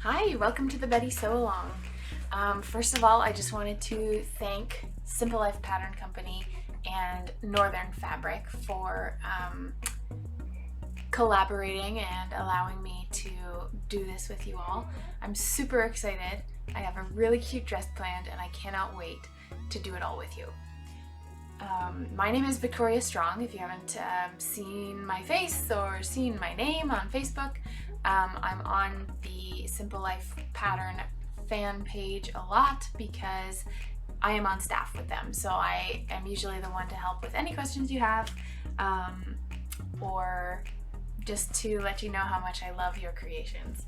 Hi, welcome to the Betty Sew Along. First of all, I just wanted to thank Simple Life Pattern Company and Northern Fabric for collaborating and allowing me to do this with you all. I'm super excited. I have a really cute dress planned and I cannot wait to do it all with you. My name is Victoria Strong. If you haven't seen my face or seen my name on Facebook, I'm on the Simple Life Pattern fan page a lot because I am on staff with them. So I am usually the one to help with any questions you have, or just to let you know how much I love your creations.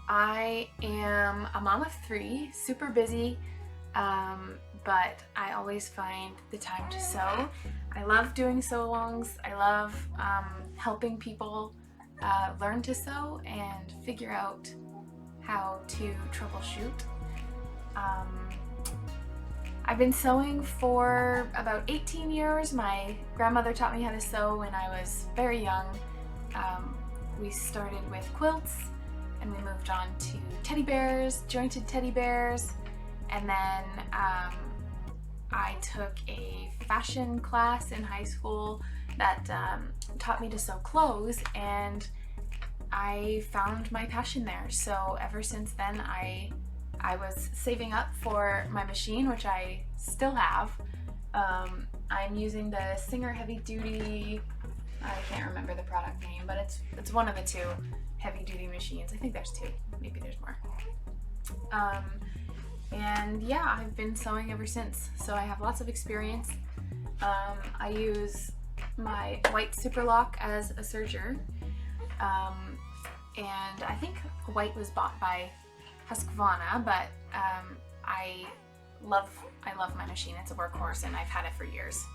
I am a mom of 3, super busy, but I always find the time to sew. I love doing sew-alongs. I love helping people learn to sew and figure out how to troubleshoot. I've been sewing for about 18 years. My grandmother taught me how to sew when I was very young. We started with quilts and we moved on to teddy bears, jointed teddy bears, and then I took a fashion class in high school that taught me to sew clothes, and I found my passion there. So ever since then I was saving up for my machine, which I still have. I'm using the Singer Heavy Duty, I can't remember the product name, but it's one of the 2 heavy duty machines. I think there's 2, maybe there's more. And yeah, I've been sewing ever since, so I have lots of experience. I use my white Superlock as a serger, and I think white was bought by Husqvarna, but I love my machine. It's a workhorse and I've had it for years.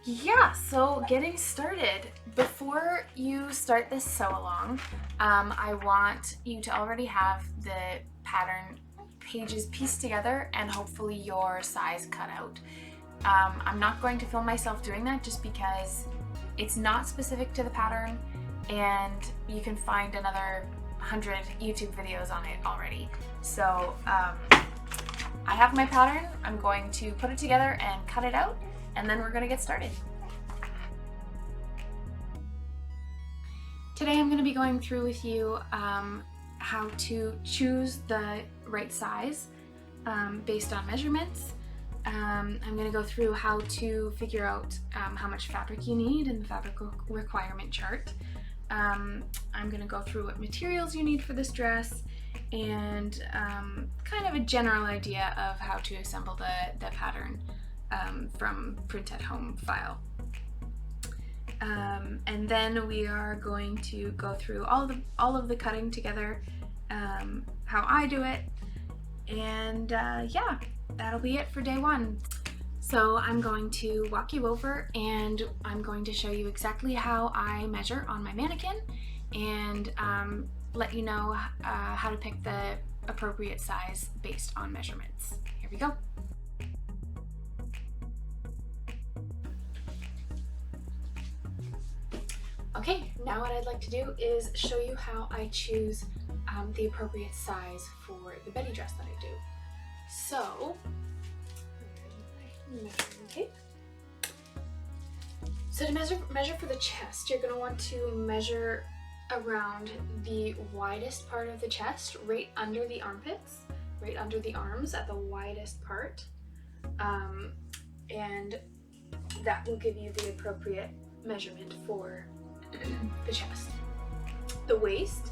Yeah, so getting started. Before you start this sew along, I want you to already have the pattern pages pieced together and hopefully your size cut out. I'm not going to film myself doing that just because it's not specific to the pattern and you can find another 100 YouTube videos on it already. So I have my pattern. I'm going to put it together and cut it out, and then we're going to get started. Today I'm going to be going through with you how to choose the right size based on measurements. I'm going to go through how to figure out how much fabric you need in the fabric requirement chart. I'm going to go through what materials you need for this dress and kind of a general idea of how to assemble the pattern from Print at Home file. And then we are going to go through all of the cutting together, how I do it, and yeah, that'll be it for day 1. So I'm going to walk you over and I'm going to show you exactly how I measure on my mannequin and let you know how to pick the appropriate size based on measurements. Here we go. Okay, now what I'd like to do is show you how I choose the appropriate size for the Betty dress that I do. So, measuring tape. So to measure for the chest, you're going to want to measure around the widest part of the chest, right under the armpits, right under the arms at the widest part, and that will give you the appropriate measurement for the chest. The waist,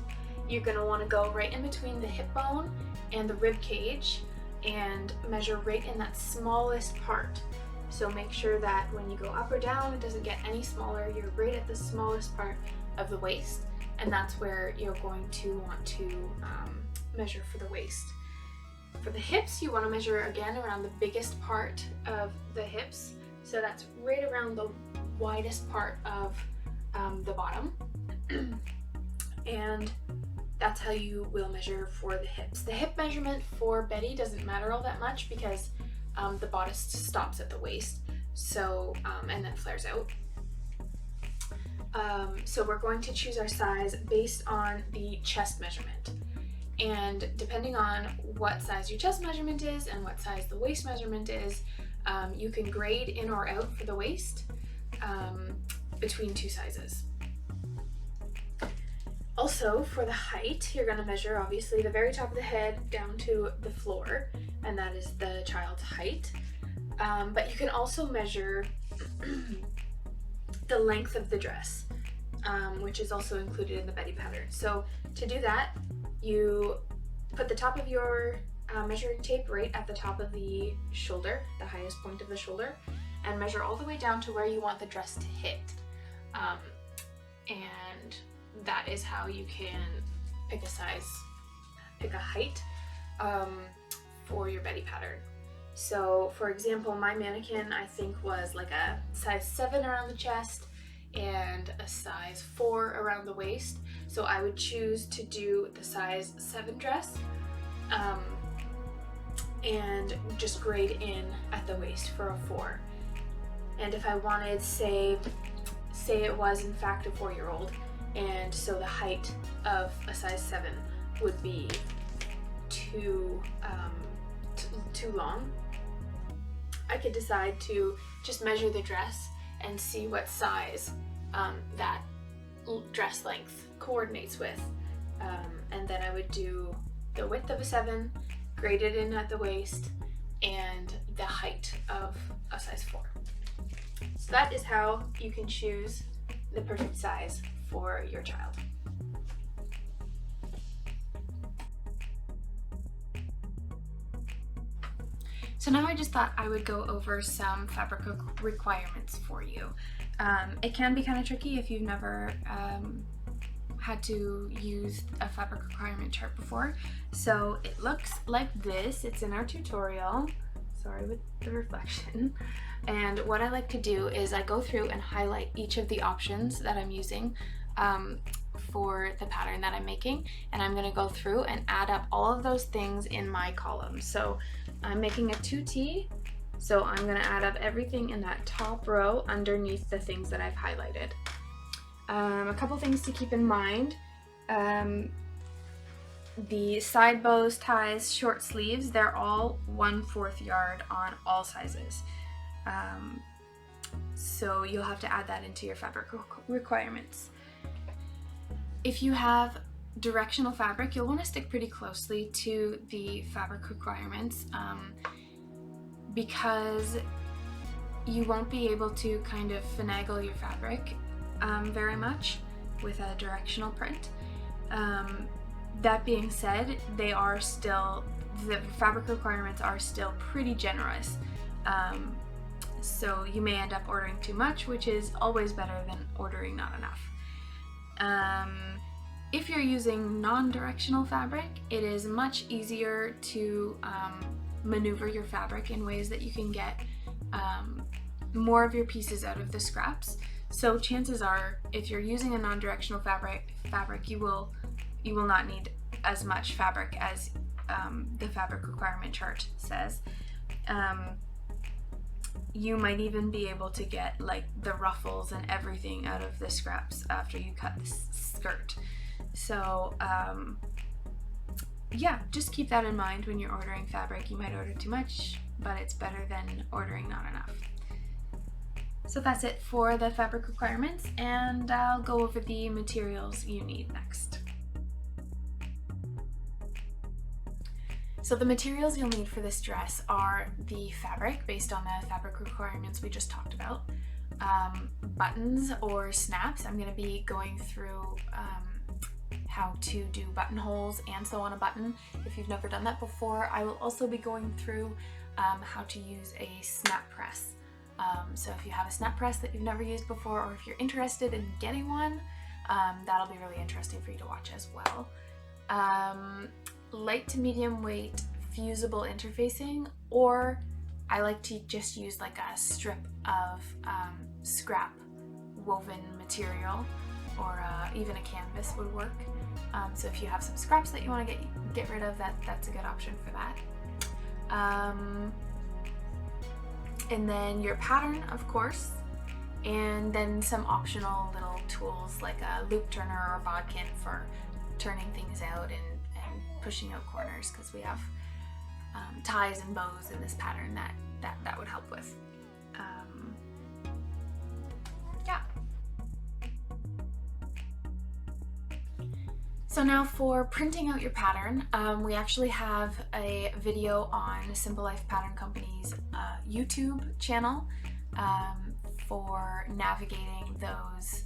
you're going to want to go right in between the hip bone and the rib cage and measure right in that smallest part. So make sure that when you go up or down, it doesn't get any smaller. You're right at the smallest part of the waist, and that's where you're going to want to measure for the waist. For the hips, you want to measure again around the biggest part of the hips. So that's right around the widest part of the bottom. And that's how you will measure for the hips. The hip measurement for Betty doesn't matter all that much because the bodice stops at the waist, so and then flares out. So we're going to choose our size based on the chest measurement. And depending on what size your chest measurement is and what size the waist measurement is, you can grade in or out for the waist between two sizes. Also, for the height, you're going to measure obviously the very top of the head down to the floor, and that is the child's height. But you can also measure the length of the dress, which is also included in the Betty pattern. So to do that, you put the top of your measuring tape right at the top of the shoulder, the highest point of the shoulder, and measure all the way down to where you want the dress to hit. And that is how you can pick a height for your Betty pattern. So for example, my mannequin I think was like a size 7 around the chest and a size 4 around the waist. So I would choose to do the size 7 dress and just grade in at the waist for a 4. And if I wanted, say it was in fact a 4-year-old, and so the height of a size 7 would be too long, I could decide to just measure the dress and see what size that dress length coordinates with, and then I would do the width of a 7, grade it in at the waist, and the height of a size 4. So that is how you can choose the perfect size for your child. So now I just thought I would go over some fabric requirements for you. It can be kind of tricky if you've never had to use a fabric requirement chart before. So it looks like this. It's in our tutorial. Sorry with the reflection. And what I like to do is I go through and highlight each of the options that I'm using for the pattern that I'm making, and I'm going to go through and add up all of those things in my column. So I'm making a 2T, so I'm going to add up everything in that top row underneath the things that I've highlighted. A couple things to keep in mind. The side bows, ties, short sleeves, they're all 1/4 yard on all sizes. So you'll have to add that into your fabric requirements. If you have directional fabric, you'll want to stick pretty closely to the fabric requirements because you won't be able to kind of finagle your fabric very much with a directional print. That being said, the fabric requirements are still pretty generous. So you may end up ordering too much, which is always better than ordering not enough. If you're using non-directional fabric, it is much easier to maneuver your fabric in ways that you can get more of your pieces out of the scraps. So chances are, if you're using a non-directional fabric, you will not need as much fabric as the fabric requirement chart says. You might even be able to get like the ruffles and everything out of the scraps after you cut the skirt. So yeah, just keep that in mind when you're ordering fabric. You might order too much, but it's better than ordering not enough. So that's it for the fabric requirements, and I'll go over the materials you need next. So the materials you'll need for this dress are the fabric, based on the fabric requirements we just talked about, buttons or snaps. I'm going to be going through how to do buttonholes and sew on a button if you've never done that before. I will also be going through how to use a snap press. So if you have a snap press that you've never used before, or if you're interested in getting one, that'll be really interesting for you to watch as well. Light to medium weight fusible interfacing, or I like to just use like a strip of scrap woven material, or even a canvas would work. So if you have some scraps that you want to get rid of, that's a good option for that. And then your pattern, of course, and then some optional little tools like a loop turner or bodkin for turning things out and pushing out corners, because we have ties and bows in this pattern that would help with. Yeah. So now for printing out your pattern, we actually have a video on Simple Life Pattern Company's YouTube channel for navigating those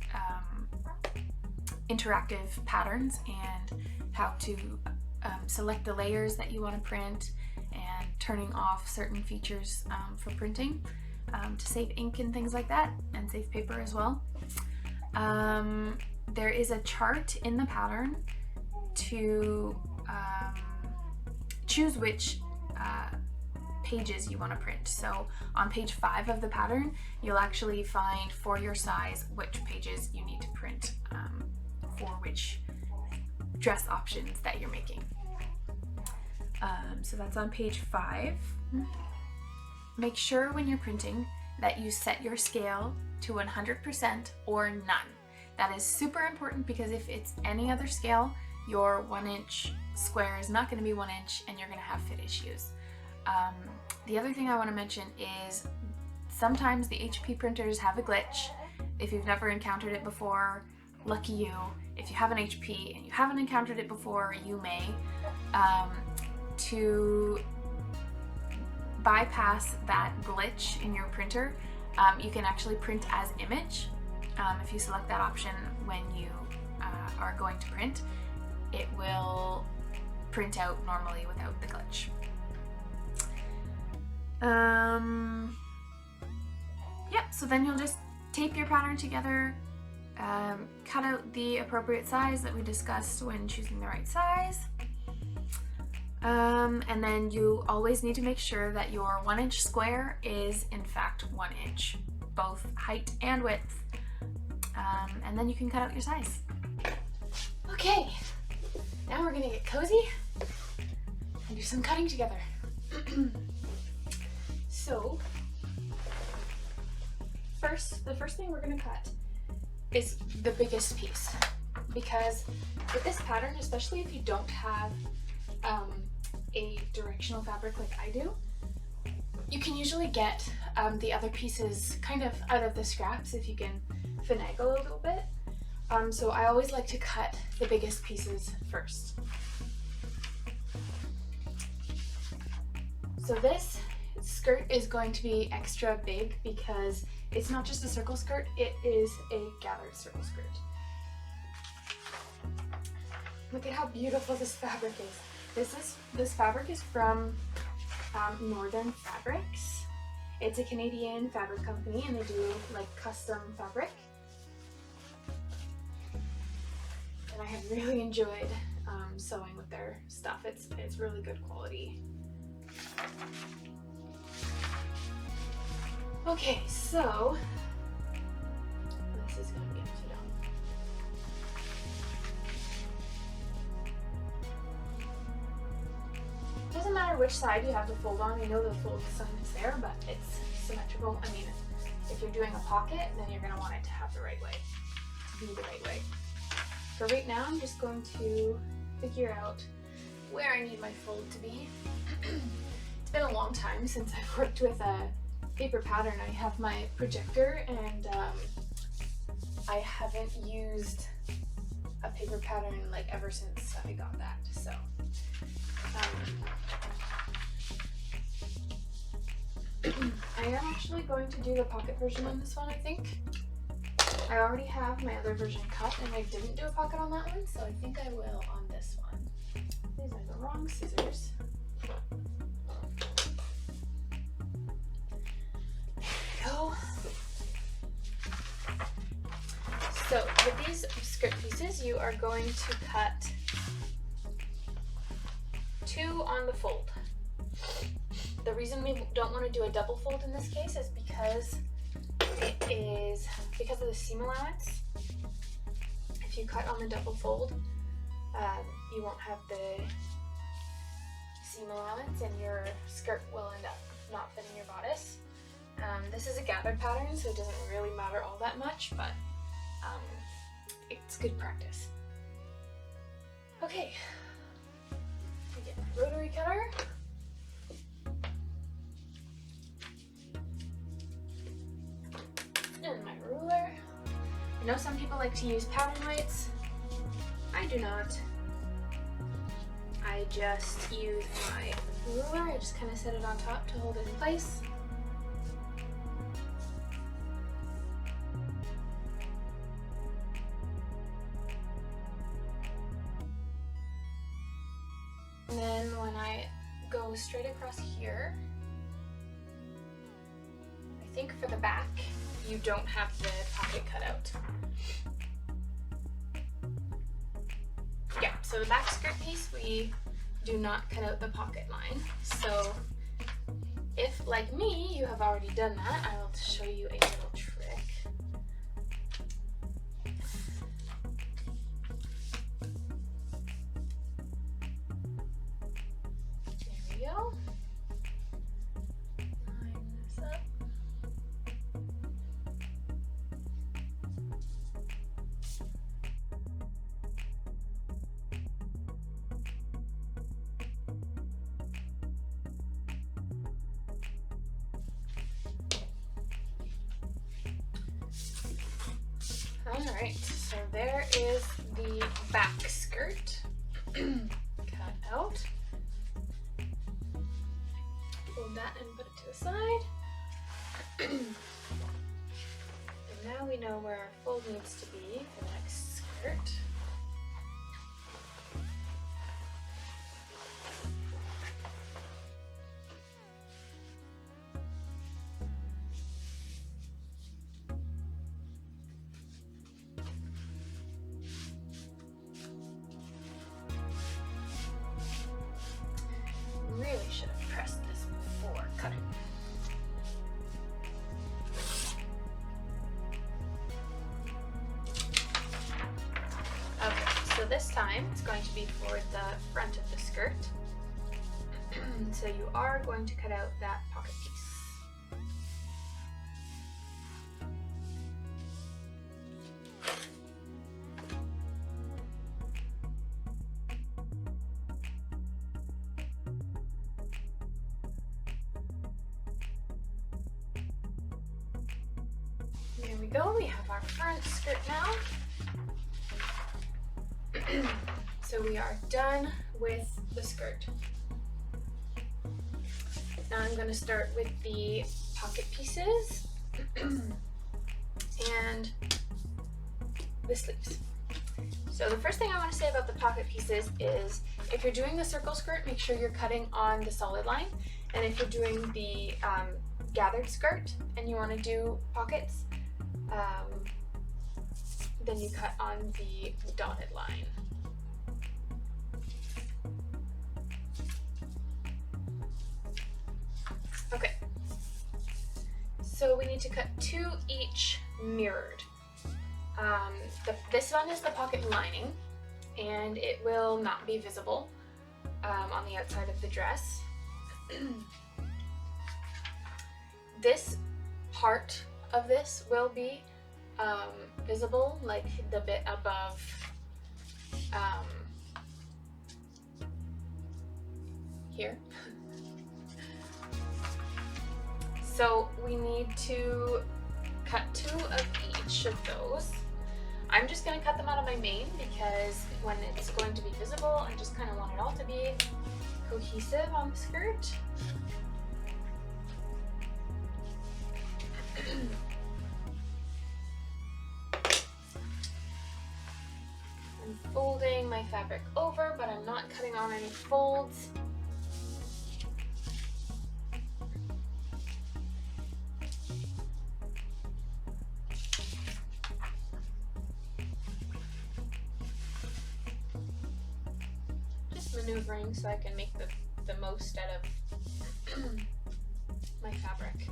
interactive patterns and how to select the layers that you want to print and turning off certain features for printing to save ink and things like that, and save paper as well. There is a chart in the pattern to choose which pages you want to print. So on page 5 of the pattern, you'll actually find for your size which pages you need to print for which dress options that you're making. So that's on page 5. Make sure when you're printing that you set your scale to 100% or none. That is super important, because if it's any other scale, your 1-inch square is not going to be 1 inch and you're going to have fit issues. The other thing I want to mention is sometimes the HP printers have a glitch. If you've never encountered it before, lucky you. If you have an HP and you haven't encountered it before, you may. To bypass that glitch in your printer, you can actually print as image. If you select that option when you are going to print, it will print out normally without the glitch. Yep, so then you'll just tape your pattern together, cut out the appropriate size that we discussed when choosing the right size. And then you always need to make sure that your 1-inch square is in fact 1 inch, both height and width. And then you can cut out your size. Okay, now we're gonna get cozy and do some cutting together. So, the first thing we're gonna cut is the biggest piece, because with this pattern, especially if you don't have a directional fabric like I do, you can usually get the other pieces kind of out of the scraps if you can finagle a little bit. So I always like to cut the biggest pieces first. So this skirt is going to be extra big because it's not just a circle skirt, it is a gathered circle skirt. Look at how beautiful this fabric is. This fabric is from Northern Fabrics. It's a Canadian fabric company and they do like custom fabric. And I have really enjoyed sewing with their stuff. It's really good quality. Okay, so this is going to get too down. Doesn't matter which side you have to fold on. I know the fold sign is there, but it's symmetrical. I mean, if you're doing a pocket, then you're going to want it to have the right way, to be the right way. For right now, I'm just going to figure out where I need my fold to be. It's been a long time since I've worked with a paper pattern. I have my projector and I haven't used a paper pattern like ever since I got that. So I am actually going to do the pocket version on this one, I think. I already have my other version cut and I didn't do a pocket on that one, so I think I will on this one. These are the wrong scissors. Go. So with these skirt pieces, you are going to cut 2 on the fold. The reason we don't want to do a double fold in this case is because of the seam allowance. If you cut on the double fold, you won't have the seam allowance and your skirt will end up not fitting your bodice. This is a gathered pattern, so it doesn't really matter all that much, but it's good practice. Okay, I get my rotary cutter. And my ruler. I know some people like to use pattern weights. I do not. I just use my ruler. I just kind of set it on top to hold it in place. And then when I go straight across here, I think for the back, you don't have the pocket cut out. Yeah, so the back skirt piece, we do not cut out the pocket line. So if, like me, you have already done that, I will show you a little trick. There we go. Line this up. Alright, so there is the back skirt cut out. Fold that and put it to the side. And now we know where our fold needs to be for the next skirt. Really should have pressed this before cutting. Okay, so this time it's going to be for the front of the skirt. So you are going to cut out that pocket piece. There we go, we have our front skirt now. So we are done with the skirt. Now I'm going to start with the pocket pieces and the sleeves. So the first thing I want to say about the pocket pieces is if you're doing the circle skirt, make sure you're cutting on the solid line. And if you're doing the gathered skirt and you want to do pockets, then you cut on the dotted line. Okay, so we need to cut 2 each mirrored. This one is the pocket lining, and it will not be visible on the outside of the dress. This part of this will be visible, like the bit above here. So we need to cut 2 of each of those. I'm just going to cut them out of my main because when it's going to be visible, I just kind of want it all to be cohesive on the skirt. I'm folding my fabric over, but I'm not cutting on any folds. Just maneuvering so I can make the most out of my fabric.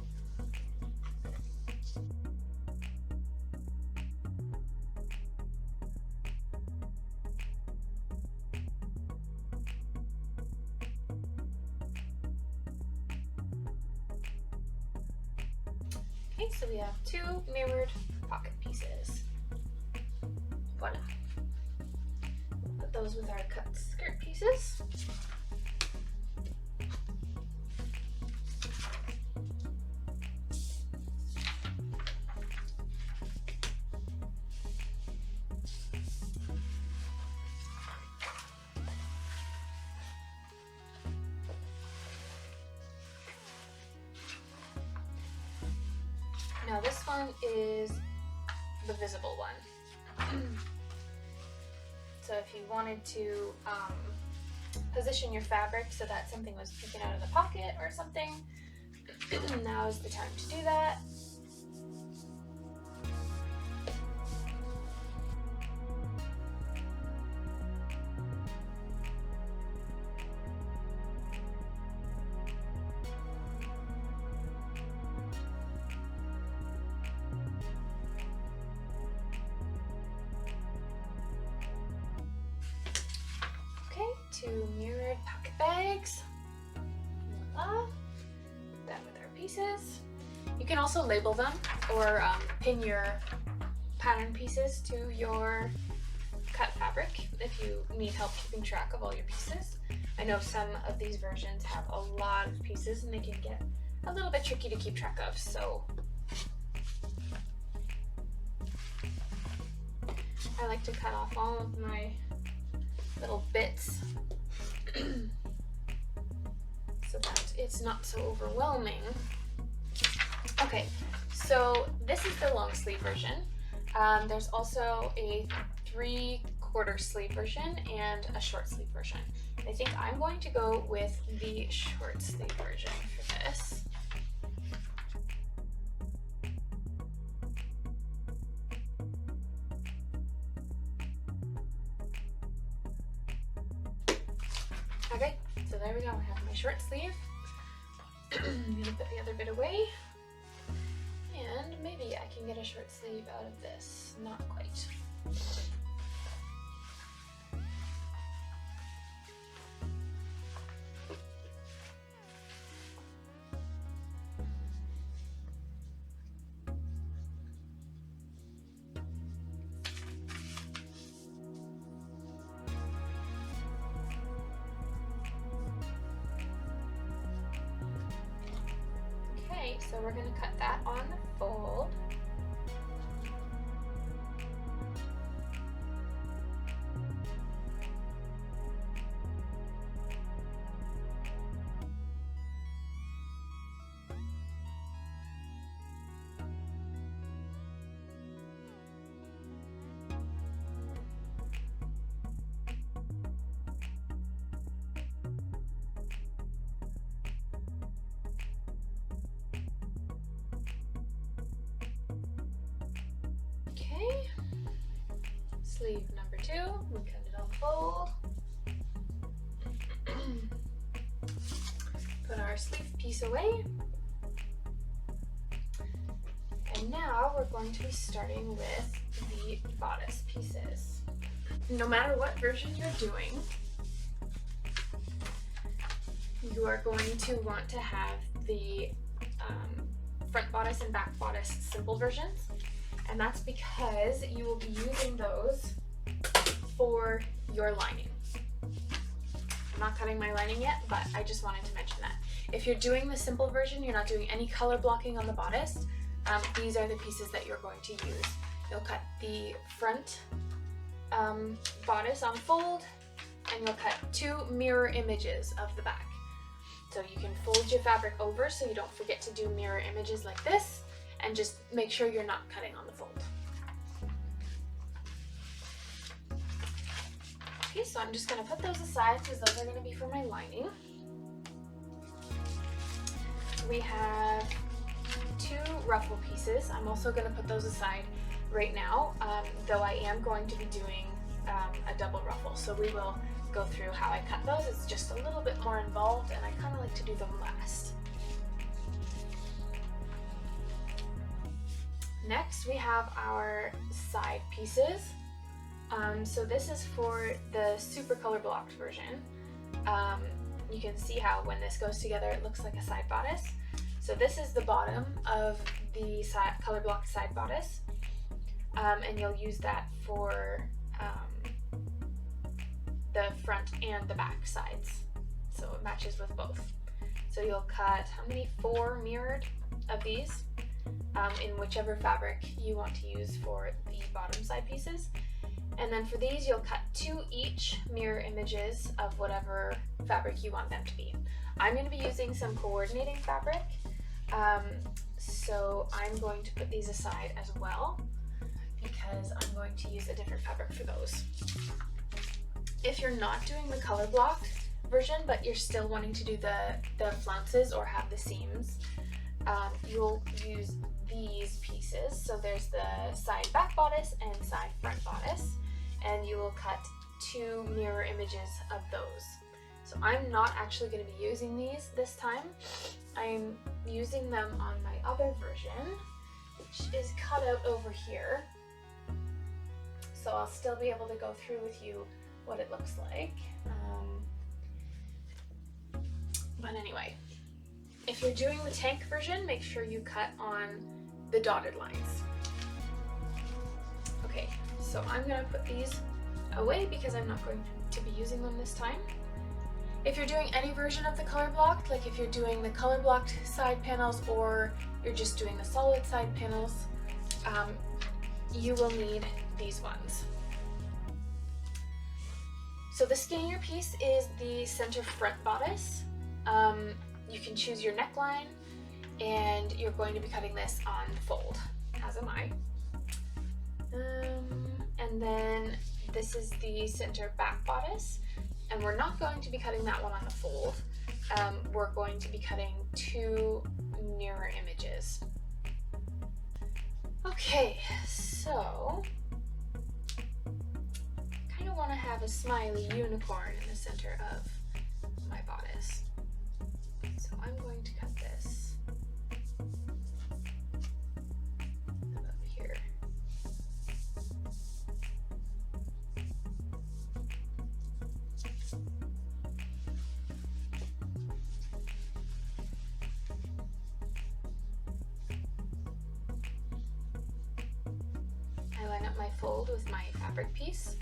Okay, so we have 2 mirrored pocket pieces. Voila. Put those with our cut skirt pieces. Now this one is the visible one. So if you wanted to position your fabric so that something was peeking out of the pocket or something, now is the time to do that. Okay, 2 mirrored pocket bags. Voila. Put that with our pieces. You can also label them or pin your pattern pieces to your cut fabric if you need help keeping track of all your pieces. I know some of these versions have a lot of pieces and they can get a little bit tricky to keep track of, so I like to cut off all of my little bits so that it's not so overwhelming. Okay, so this is the long sleeve version. There's also a 3/4 sleeve version and a short sleeve version. I think I'm going to go with the short sleeve version for this. Okay, so there we go. I have my short sleeve. I'm gonna put the other bit away. And maybe I can get a short sleeve out of this. Not quite. So we're going to cut that on the fold. Sleeve number 2, we cut it on fold. Put our sleeve piece away. And now we're going to be starting with the bodice pieces. No matter what version you're doing, you are going to want to have the front bodice and back bodice simple versions. And that's because you will be using those for your lining. I'm not cutting my lining yet, but I just wanted to mention that. If you're doing the simple version, you're not doing any color blocking on the bodice, these are the pieces that you're going to use. You'll cut the front bodice on fold, and you'll cut 2 mirror images of the back. So you can fold your fabric over so you don't forget to do mirror images like this, and just make sure you're not cutting on the fold. Okay, so I'm just going to put those aside because those are going to be for my lining. We have 2 ruffle pieces. I'm also going to put those aside right now, though I am going to be doing a double ruffle. So we will go through how I cut those. It's just a little bit more involved, and I kind of like to do them last. Next, we have our side pieces. So this is for the super color blocked version. You can see how when this goes together, it looks like a side bodice. So this is the bottom of the color block side bodice, and you'll use that for the front and the back sides, so it matches with both. So you'll cut, how many? 4 mirrored of these in whichever fabric you want to use for the bottom side pieces. And then for these, you'll cut 2 each mirror images of whatever fabric you want them to be. I'm going to be using some coordinating fabric, so I'm going to put these aside as well because I'm going to use a different fabric for those. If you're not doing the color block version, but you're still wanting to do the flounces or have the seams, you'll use these pieces. So there's the side back bodice and side front bodice, and you will cut 2 mirror images of those. So I'm not actually going to be using these this time. I'm using them on my other version, which is cut out over here. So I'll still be able to go through with you what it looks like. But anyway, if you're doing the tank version, make sure you cut on the dotted lines. Okay, so I'm gonna put these away because I'm not going to be using them this time. If you're doing any version of the color block, like if you're doing the color blocked side panels or you're just doing the solid side panels, you will need these ones. So the skinnier piece is the center front bodice. You can choose your neckline, and you're going to be cutting this on fold, as am I. And then this is the center back bodice, and we're not going to be cutting that one on the fold. We're going to be cutting 2 mirror images. Okay, so I kind of want to have a smiley unicorn in the center of my bodice. So I'm going to cut this about here. I line up my fold with my fabric piece.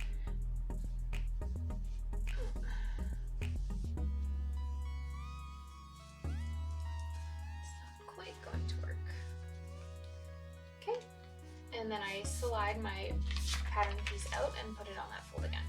And then I slide my pattern piece out and put it on that fold again.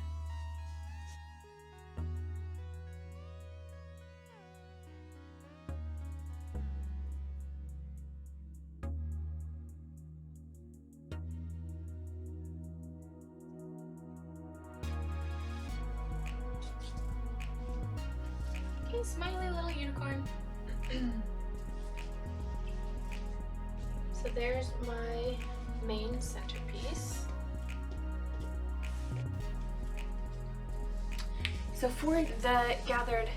Okay, smiley little unicorn. So there's my main centerpiece. So for the gathered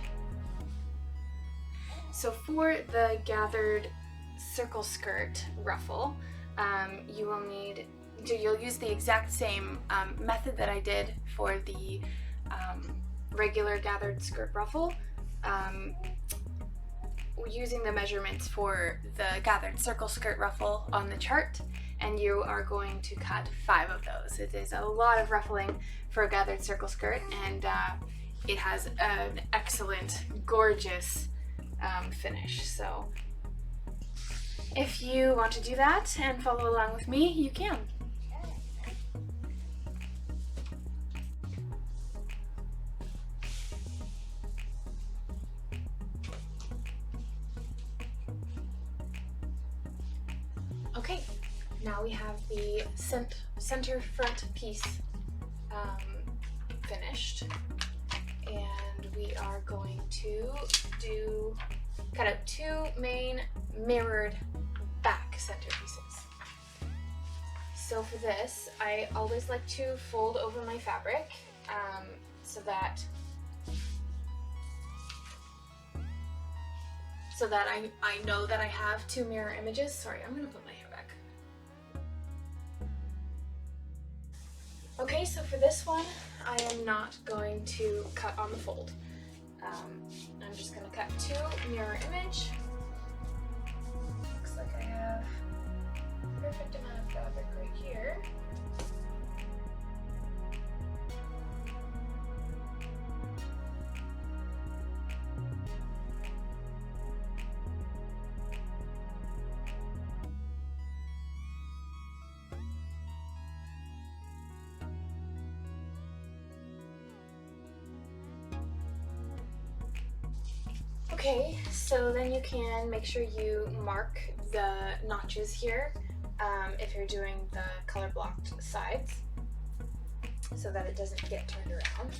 circle skirt ruffle, you'll use the exact same method that I did for the regular gathered skirt ruffle, using the measurements for the gathered circle skirt ruffle on the chart, and you are going to cut 5 of those. It is a lot of ruffling for a gathered circle skirt, and it has an excellent, gorgeous finish. So if you want to do that and follow along with me, you can. Okay, now we have the center front piece finished, and we are going to cut out 2 main mirrored back center pieces. So for this, I always like to fold over my fabric so that I know that I have 2 mirror images. Sorry, I'm gonna put my hair back. Okay, so for this one, I am not going to cut on the fold. I'm just gonna cut 2 mirror image. perfect amount of fabric right here. Okay, so then you can make sure you mark the notches here if you're doing the color blocked sides so that it doesn't get turned around.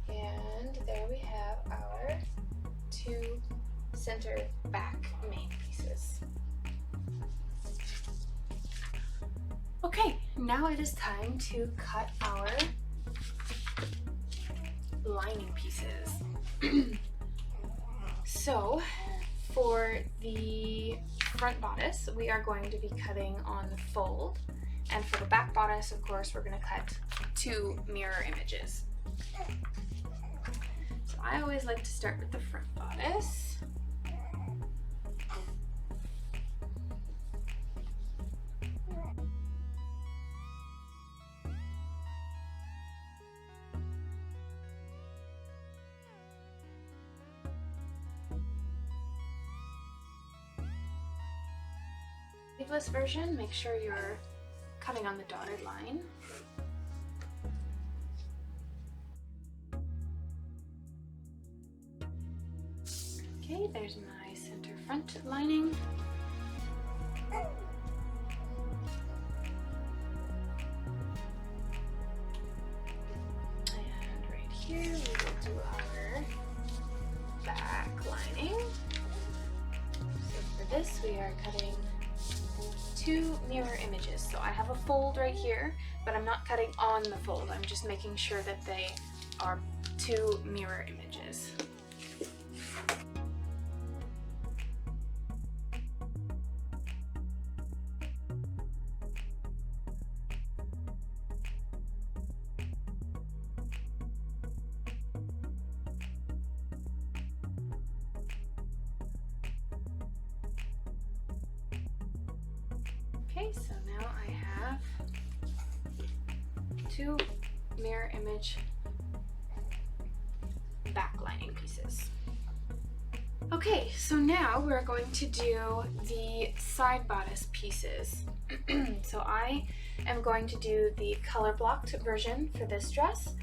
And there we have our two center back main pieces. Okay, now it is time to cut our lining pieces. So for the front bodice, we are going to be cutting on the fold, and for the back bodice, of course, we're going to cut two mirror images. So I always like to start with the front bodice. Sleeveless version, make sure you're cutting on the dotted line. Okay, there's my center front lining. And right here we will do our back lining. So for this we are cutting two mirror images. So I have a fold right here, but I'm not cutting on the fold. I'm just making sure that they are two mirror images. Okay, so now I have two mirror image back lining pieces. Okay, so now we're going to do the side bodice pieces. So I am going to do the color blocked version for this dress.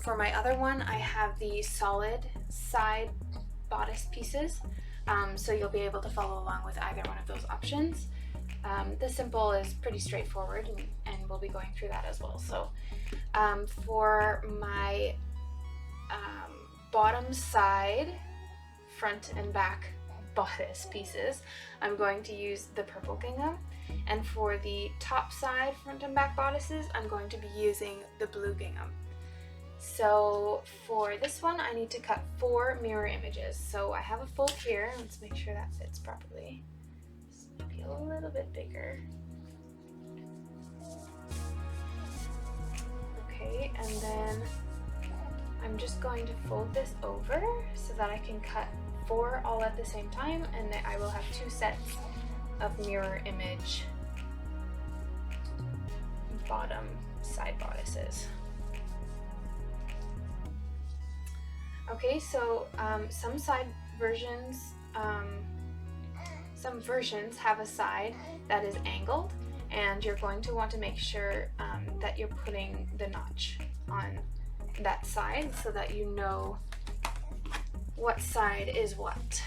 For my other one, I have the solid side bodice pieces, so you'll be able to follow along with either one of those options. The simple is pretty straightforward, and we'll be going through that as well. So for my bottom side, front and back bodice pieces, I'm going to use the purple gingham, and for the top side, front and back bodices, I'm going to be using the blue gingham. So for this one, I need to cut 4 mirror images. So I have a fold here. Let's make sure that fits properly. Maybe a little bit bigger. Okay, and then I'm just going to fold this over so that I can cut 4 all at the same time, and then I will have 2 sets of mirror image bottom side bodices. Okay, so some versions have a side that is angled, and you're going to want to make sure that you're putting the notch on that side so that you know what side is what.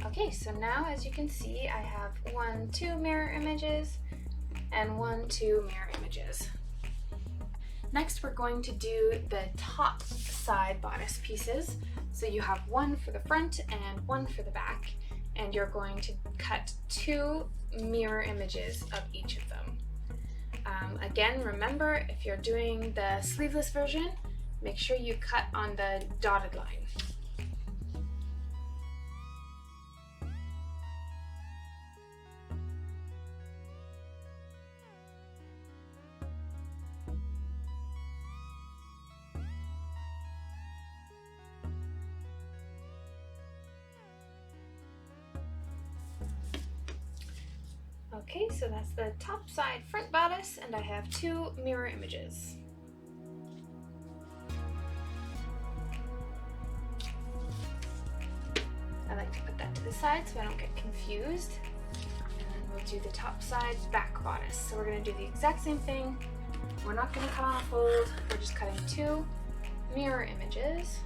Okay, so now as you can see, I have 2 mirror images and 2 mirror images. Next, we're going to do the top side bodice pieces. So you have 1 for the front and 1 for the back, and you're going to cut 2 mirror images of each of them. Again, remember, if you're doing the sleeveless version, make sure you cut on the dotted line. Okay, so that's the top side front bodice, and I have 2 mirror images. I like to put that to the side so I don't get confused. And then we'll do the top side back bodice. So we're going to do the exact same thing. We're not going to cut on a fold, we're just cutting 2 mirror images.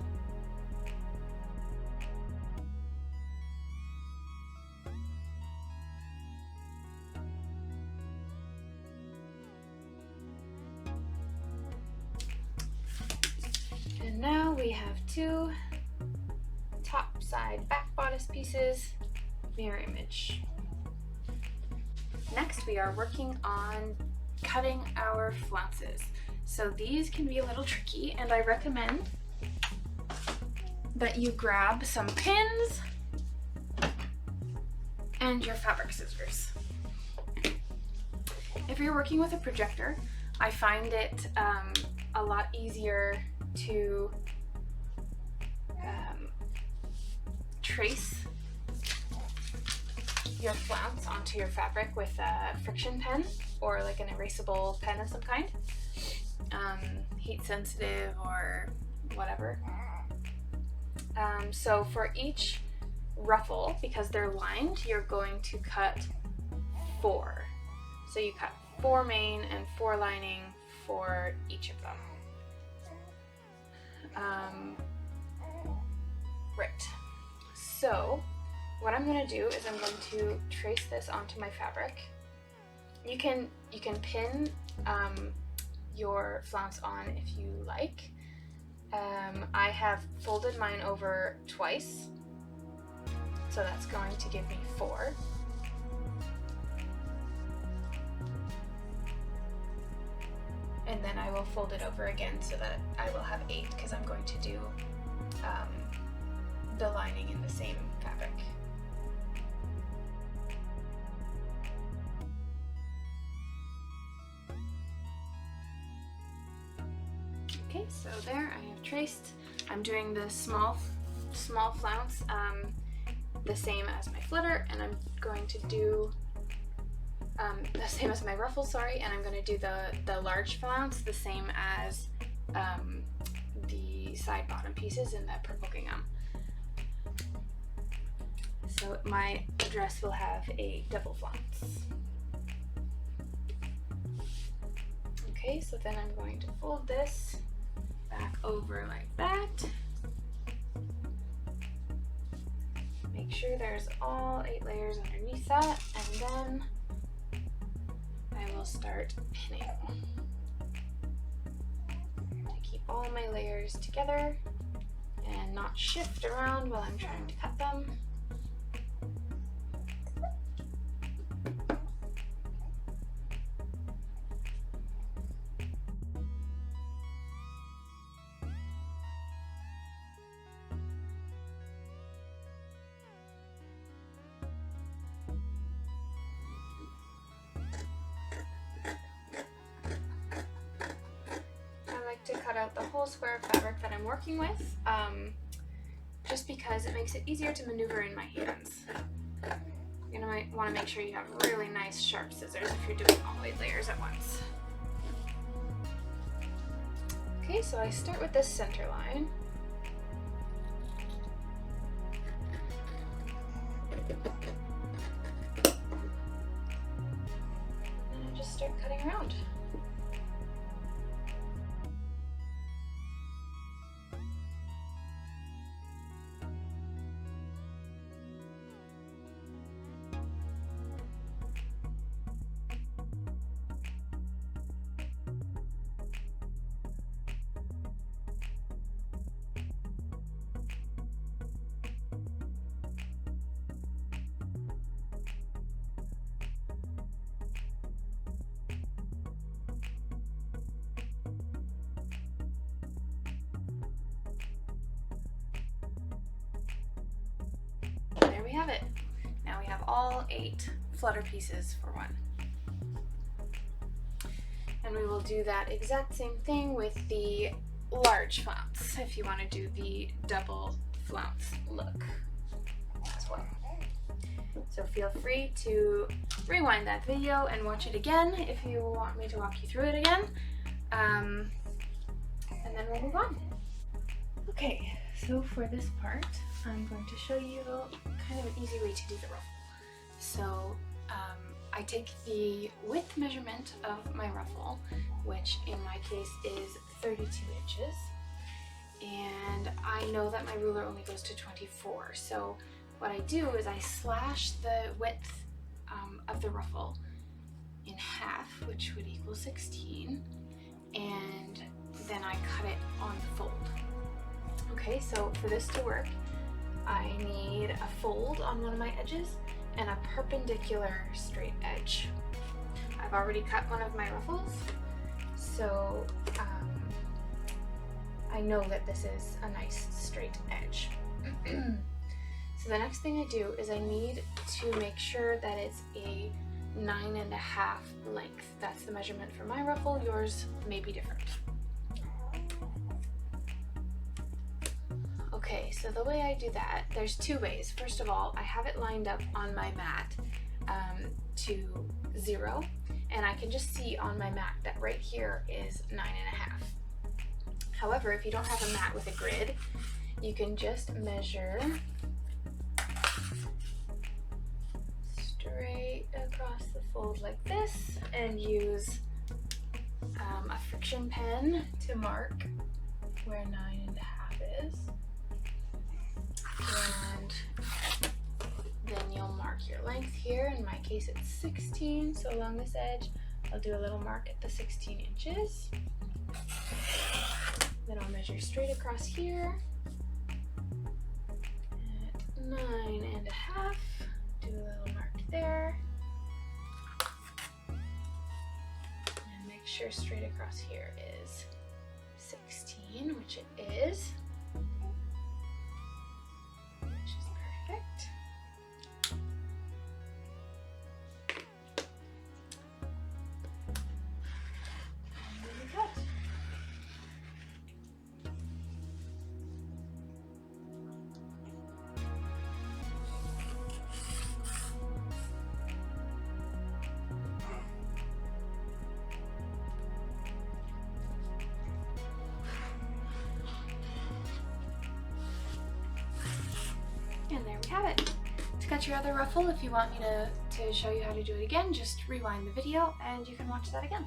And now we have 2 top side back bodice pieces, mirror image. Next we are working on cutting our flounces. So these can be a little tricky, and I recommend that you grab some pins and your fabric scissors. If you're working with a projector, I find it a lot easier to trace your flounce onto your fabric with a friction pen or like an erasable pen of some kind, heat sensitive or whatever. So for each ruffle, because they're lined, you're going to cut 4. So you cut 4 main and 4 lining for each of them. Right. So what I'm going to do is I'm going to trace this onto my fabric. You can pin your flounce on if you like. I have folded mine over twice, so that's going to give me 4. And then I will fold it over again so that I will have 8, because I'm going to do the lining in the same fabric. Okay, so there I have traced. I'm doing the small flounce the same as my flutter, and I'm going to do the same as my ruffle, sorry, and I'm going to do the large flounce the same as the side bottom pieces in the purple gingham. So my dress will have a double flounce. Okay, so then I'm going to fold this back over like that. Make sure there's all 8 layers underneath that, and then I will start pinning to keep all my layers together and not shift around while I'm trying to cut them. To cut out the whole square of fabric that I'm working with, just because it makes it easier to maneuver in my hands. You're gonna want to make sure you have really nice sharp scissors if you're doing all 8 layers at once. Okay, so I start with this center line. And I just start cutting around. There we have it. Now we have all 8 flutter pieces for one. And we will do that exact same thing with the large flounce if you want to do the double flounce look as well. So feel free to rewind that video and watch it again if you want me to walk you through it again. And then we'll move on. Okay, so for this part, I'm going to show you kind of an easy way to do the ruffle. So I take the width measurement of my ruffle, which in my case is 32 inches, and I know that my ruler only goes to 24. So what I do is I slash the width of the ruffle in half, which would equal 16, and then I cut it on the fold. Okay, so for this to work, I need a fold on one of my edges and a perpendicular straight edge. I've already cut one of my ruffles, so I know that this is a nice straight edge. So the next thing I do is I need to make sure that it's a 9.5 length. That's the measurement for my ruffle. Yours may be different. Okay, so the way I do that, there's two ways. First of all, I have it lined up on my mat to 0, and I can just see on my mat that right here is 9.5. However, if you don't have a mat with a grid, you can just measure straight across the fold like this and use a friction pen to mark where 9.5 is. And then you'll mark your length here. In my case it's 16, so along this edge I'll do a little mark at the 16 inches. Then I'll measure straight across here at 9.5, do a little mark there, and make sure straight across here is 16, which it is. Perfect. And then we cut. And there we have it. To cut your other ruffle, if you want me to show you how to do it again, just rewind the video and you can watch that again.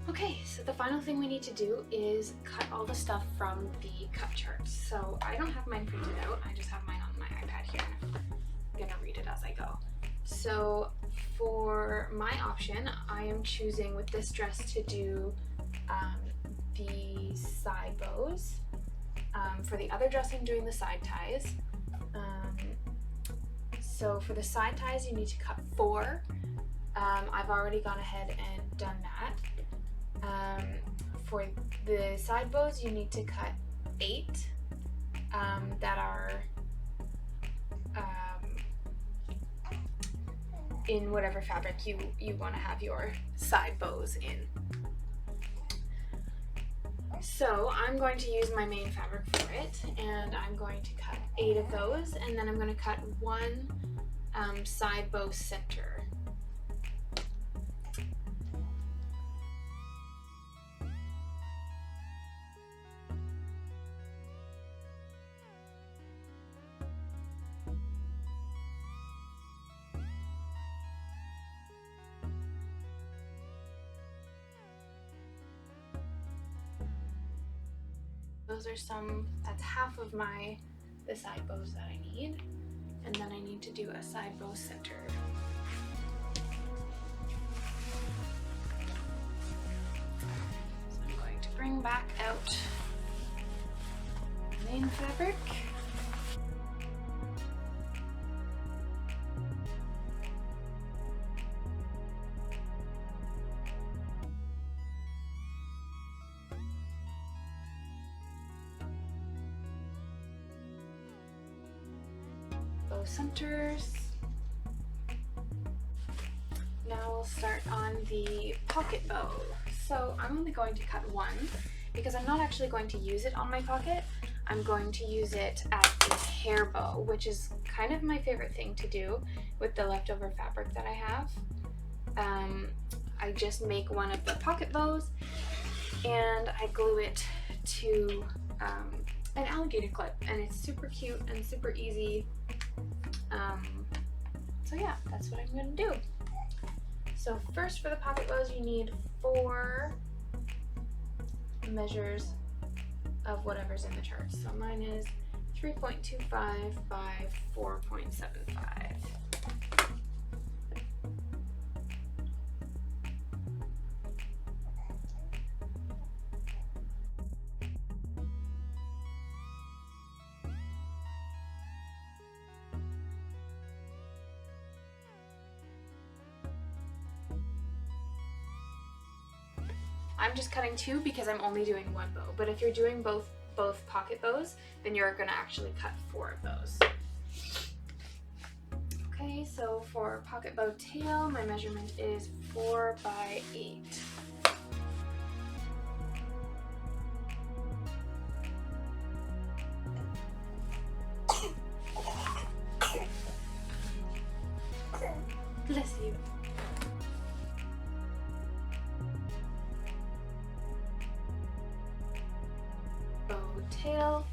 Okay, so the final thing we need to do is cut all the stuff from the cut charts. So I don't have mine printed out, I just have mine on my iPad here. I'm gonna read it as I go. So for my option, I am choosing with this dress to do the side bows. For the other dress, I'm doing the side ties. So for the side ties, you need to cut 4. I've already gone ahead and done that. For the side bows, you need to cut 8 that are in whatever fabric you want to have your side bows in. So I'm going to use my main fabric for it, and I'm going to cut 8 of those, and then I'm going to cut 1 side bow center. That's half of the side bows that I need, and then I need to do a side bow center. So I'm going to bring back out the main fabric. Bow centers. Now we'll start on the pocket bow. So I'm only going to cut 1 because I'm not actually going to use it on my pocket. I'm going to use it as a hair bow, which is kind of my favorite thing to do with the leftover fabric that I have. I just make one of the pocket bows and I glue it to an alligator clip, and it's super cute and super easy. So yeah, that's what I'm going to do. So first, for the pocket bows, you need 4 measures of whatever's in the chart. So mine is 3.25 by 4.75. I'm just cutting 2 because I'm only doing 1 bow, but if you're doing both pocket bows, then you're going to actually cut 4 of those. Okay, so for pocket bow tail, my measurement is 4 by 8. Bless you. Bow tail,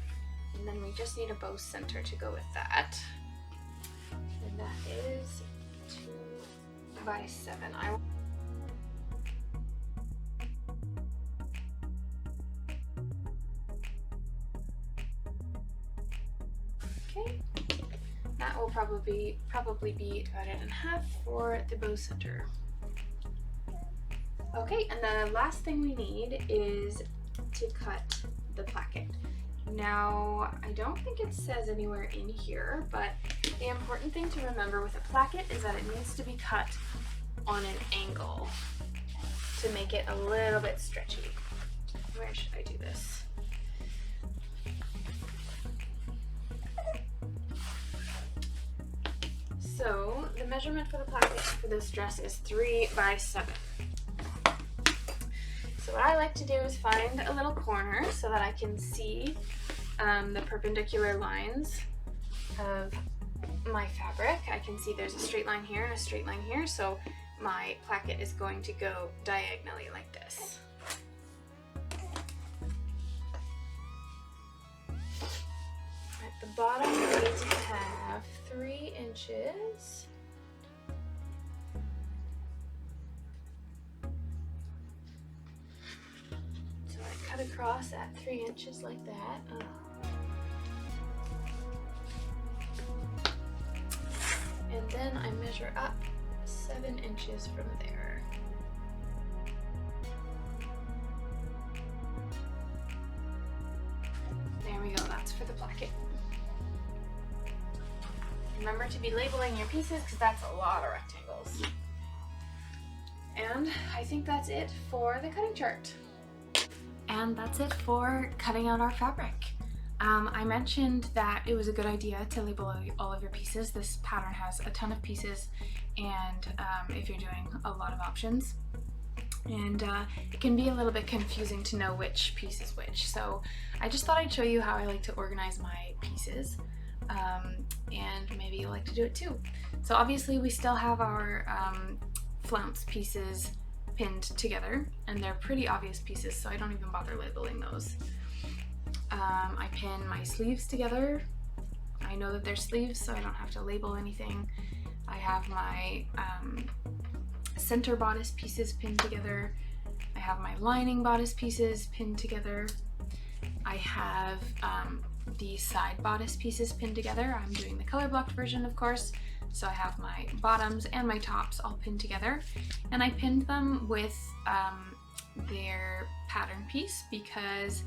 and then we just need a bow center to go with that, and that is 2 by 7. Okay, that will probably be divided in half for the bow center. Okay, and the last thing we need is to cut the placket. Now, I don't think it says anywhere in here, but the important thing to remember with a placket is that it needs to be cut on an angle to make it a little bit stretchy. Where should I do this? So the measurement for the placket for this dress is 3 by 7. So what I like to do is find a little corner so that I can see the perpendicular lines of my fabric. I can see there's a straight line here and a straight line here, so my placket is going to go diagonally like this. At the bottom, we need to have 3 inches. So I cut across at 3 inches like that. And then I measure up 7 inches from there. There we go, that's for the placket. Remember to be labeling your pieces because that's a lot of rectangles. And I think that's it for the cutting chart. And that's it for cutting out our fabric. I mentioned that it was a good idea to label all of your pieces. This pattern has a ton of pieces, and if you're doing a lot of options, and it can be a little bit confusing to know which piece is which. So I just thought I'd show you how I like to organize my pieces, and maybe you like to do it too. So obviously we still have our flounce pieces pinned together, and they're pretty obvious pieces, so I don't even bother labeling those. I pin my sleeves together. I know that they're sleeves, so I don't have to label anything. I have my center bodice pieces pinned together. I have my lining bodice pieces pinned together. I have the side bodice pieces pinned together. I'm doing the color blocked version, of course. So I have my bottoms and my tops all pinned together, and I pinned them with their pattern piece because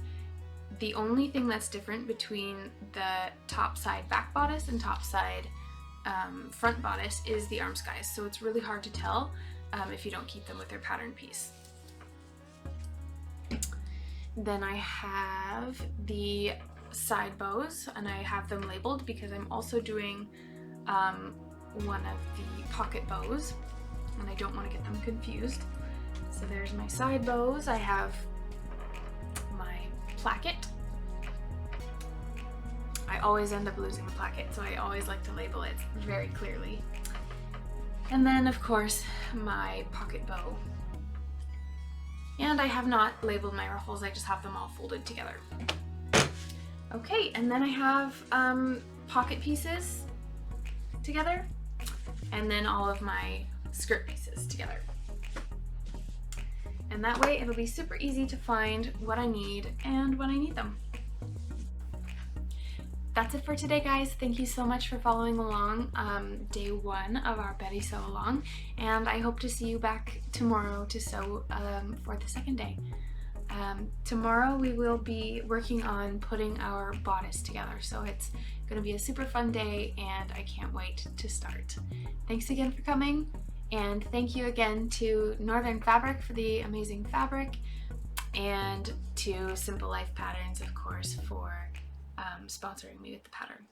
the only thing that's different between the top side back bodice and top side front bodice is the arm skies. So it's really hard to tell if you don't keep them with their pattern piece. Then I have the side bows, and I have them labeled because I'm also doing one of the pocket bows, and I don't want to get them confused. So there's my side bows. I have my placket, I always end up losing the placket, so I always like to label it very clearly. And then of course my pocket bow. And I have not labeled my ruffles, I just have them all folded together. Okay, and then I have pocket pieces together, and then all of my skirt pieces together. And that way it'll be super easy to find what I need and when I need them. That's it for today, guys. Thank you so much for following along day 1 of our Betty Sew Along, and I hope to see you back tomorrow to sew for the second day. Tomorrow we will be working on putting our bodice together, so it's going to be a super fun day and I can't wait to start. Thanks again for coming, and thank you again to Northern Fabric for the amazing fabric, and to Simple Life Patterns, of course, for sponsoring me with the pattern.